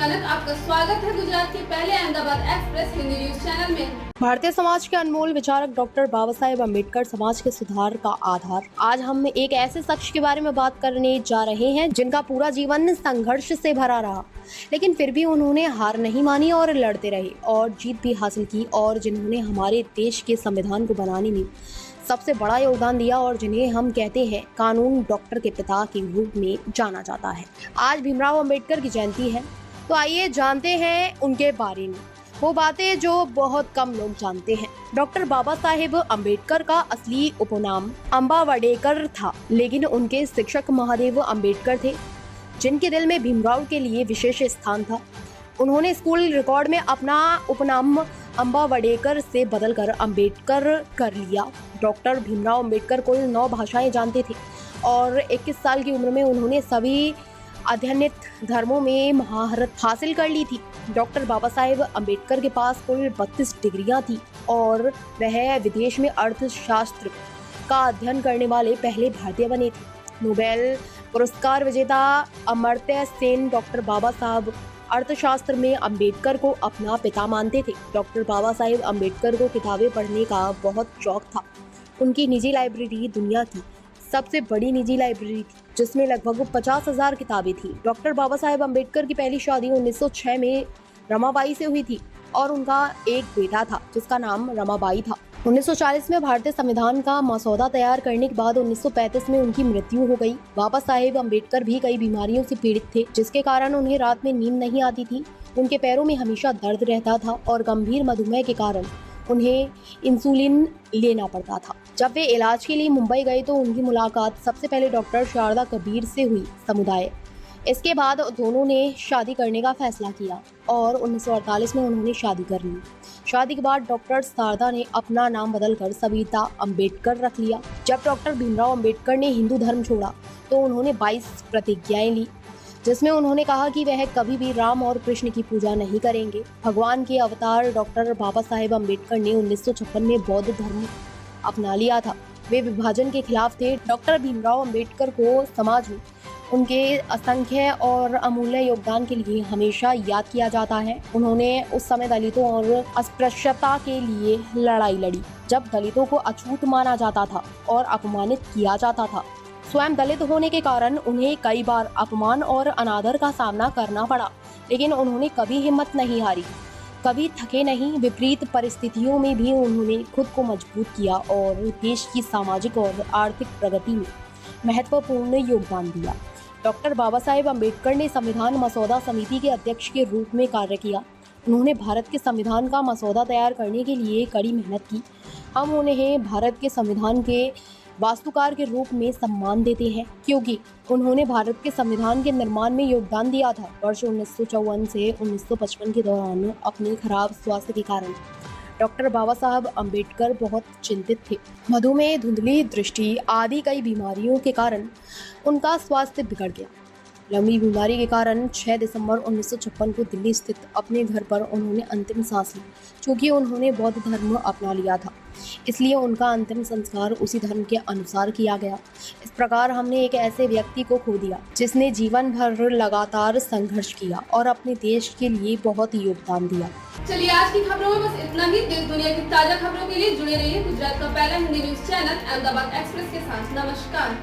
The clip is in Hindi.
कनक, आपका स्वागत है गुजरात के पहले Ahmedabad express Hindi news channel में। भारतीय समाज के अनमोल विचारक डॉक्टर बाबा साहेब अम्बेडकर समाज के सुधार का आधार। आज हम एक ऐसे शख्स के बारे में बात करने जा रहे हैं जिनका पूरा जीवन संघर्ष से भरा रहा, लेकिन फिर भी उन्होंने हार नहीं मानी और लड़ते रहे और जीत भी हासिल की, और जिन्होंने हमारे देश के संविधान को बनाने में सबसे बड़ा योगदान दिया और जिन्हें हम कहते हैं कानून डॉक्टर के पिता के रूप में जाना जाता है। आज भीमराव अम्बेडकर की जयंती है, तो आइए जानते हैं उनके बारे में वो बातें जो बहुत कम लोग जानते हैं। डॉक्टर बाबा साहेब अम्बेडकर का असली उपनाम अंबावडेकर था, लेकिन उनके शिक्षक महादेव अम्बेडकर थे, जिनके दिल में भीमराव के लिए विशेष स्थान था। उन्होंने स्कूल रिकॉर्ड में अपना उपनाम अंबावडेकर से बदलकर अम्बेडकर कर लिया। डॉक्टर भीमराव अम्बेडकर कुल 9 भाषाएं जानते थे और 21 साल की उम्र में उन्होंने सभी अध्ययनित धर्मों में महारत हासिल कर ली थी। डॉक्टर बाबा साहेब अम्बेडकर के पास कुल 32 डिग्रियां थी और वह विदेश में अर्थशास्त्र का अध्ययन करने वाले पहले भारतीय बने थे। नोबेल पुरस्कार विजेता अमर्त्य सेन डॉक्टर बाबा साहब अर्थशास्त्र में अम्बेडकर को अपना पिता मानते थे। डॉक्टर बाबा साहेब अम्बेडकर को किताबें पढ़ने का बहुत शौक था। उनकी निजी लाइब्रेरी दुनिया की सबसे बड़ी निजी लाइब्रेरी थी, जिसमें लगभग 50,000 किताबें थी। डॉक्टर बाबा साहेब अम्बेडकर की पहली शादी 1906 में रमाबाई से हुई थी और उनका एक बेटा था जिसका नाम रमाबाई था। 1940 में भारतीय संविधान का मसौदा तैयार करने के बाद 1935 में उनकी मृत्यु हो गई। बाबा साहेब अम्बेडकर भी कई बीमारियों से पीड़ित थे, जिसके कारण उन्हें रात में नींद नहीं आती थी। उनके पैरों में हमेशा दर्द रहता था और गंभीर मधुमेह के कारण उन्हें इंसुलिन लेना पड़ता था। जब वे इलाज के लिए मुंबई गए तो उनकी मुलाकात सबसे पहले डॉक्टर शारदा कबीर से हुई। समुदाय इसके बाद दोनों ने शादी करने का फैसला किया और 1948 में उन्होंने शादी कर ली। शादी के बाद डॉक्टर शारदा ने अपना नाम बदलकर सविता अम्बेडकर रख लिया। जब डॉक्टर भीमराव अम्बेडकर ने हिंदू धर्म छोड़ा तो उन्होंने 22 प्रतिज्ञाएं ली, जिसमें उन्होंने कहा कि वह कभी भी राम और कृष्ण की पूजा नहीं करेंगे। भगवान के अवतार डॉक्टर बाबा साहेब अम्बेडकर ने 1956 में बौद्ध धर्म अपना लिया था। वे विभाजन के खिलाफ थे। डॉक्टर भीमराव अम्बेडकर को समाज में उनके असंख्य और अमूल्य योगदान के लिए हमेशा याद किया जाता है। उन्होंने उस समय दलितों और अस्पृश्यता के लिए लड़ाई लड़ी, जब दलितों को अछूत माना जाता था और अपमानित किया जाता था। स्वयं दलित होने के कारण उन्हें कई बार अपमान और अनादर का सामना करना पड़ा, लेकिन उन्होंने कभी हिम्मत नहीं हारी, कभी थके नहीं। विपरीत परिस्थितियों में भी उन्होंने खुद को मजबूत किया और देश की सामाजिक और आर्थिक प्रगति में महत्वपूर्ण योगदान दिया। डॉक्टर बाबा साहेब अम्बेडकर ने संविधान मसौदा समिति के अध्यक्ष के रूप में कार्य किया। उन्होंने भारत के संविधान का मसौदा तैयार करने के लिए कड़ी मेहनत की। हम उन्हें भारत के संविधान के वास्तुकार के रूप में सम्मान देते हैं, क्योंकि उन्होंने भारत के संविधान के निर्माण में योगदान दिया था। वर्ष 1954 से 1955 के दौरान अपने खराब स्वास्थ्य के कारण डॉक्टर बाबा साहब अम्बेडकर बहुत चिंतित थे। मधुमेह, धुंधली दृष्टि आदि कई बीमारियों के कारण उनका स्वास्थ्य बिगड़ गया। लंबी बीमारी के कारण 6 दिसंबर 1956 को दिल्ली स्थित अपने घर पर उन्होंने अंतिम सांस ली। चूँकि उन्होंने बौद्ध धर्म अपना लिया था, इसलिए उनका अंतिम संस्कार उसी धर्म के अनुसार किया गया। इस प्रकार हमने एक ऐसे व्यक्ति को खो दिया जिसने जीवन भर लगातार संघर्ष किया और अपने देश के लिए बहुत योगदान दिया। चलिए, आज की खबरों में बस इतना ही। देश दुनिया की ताजा खबरों के लिए जुड़े रहिए गुजरात का पहला Hindi news channel Ahmedabad express के साथ। नमस्कार।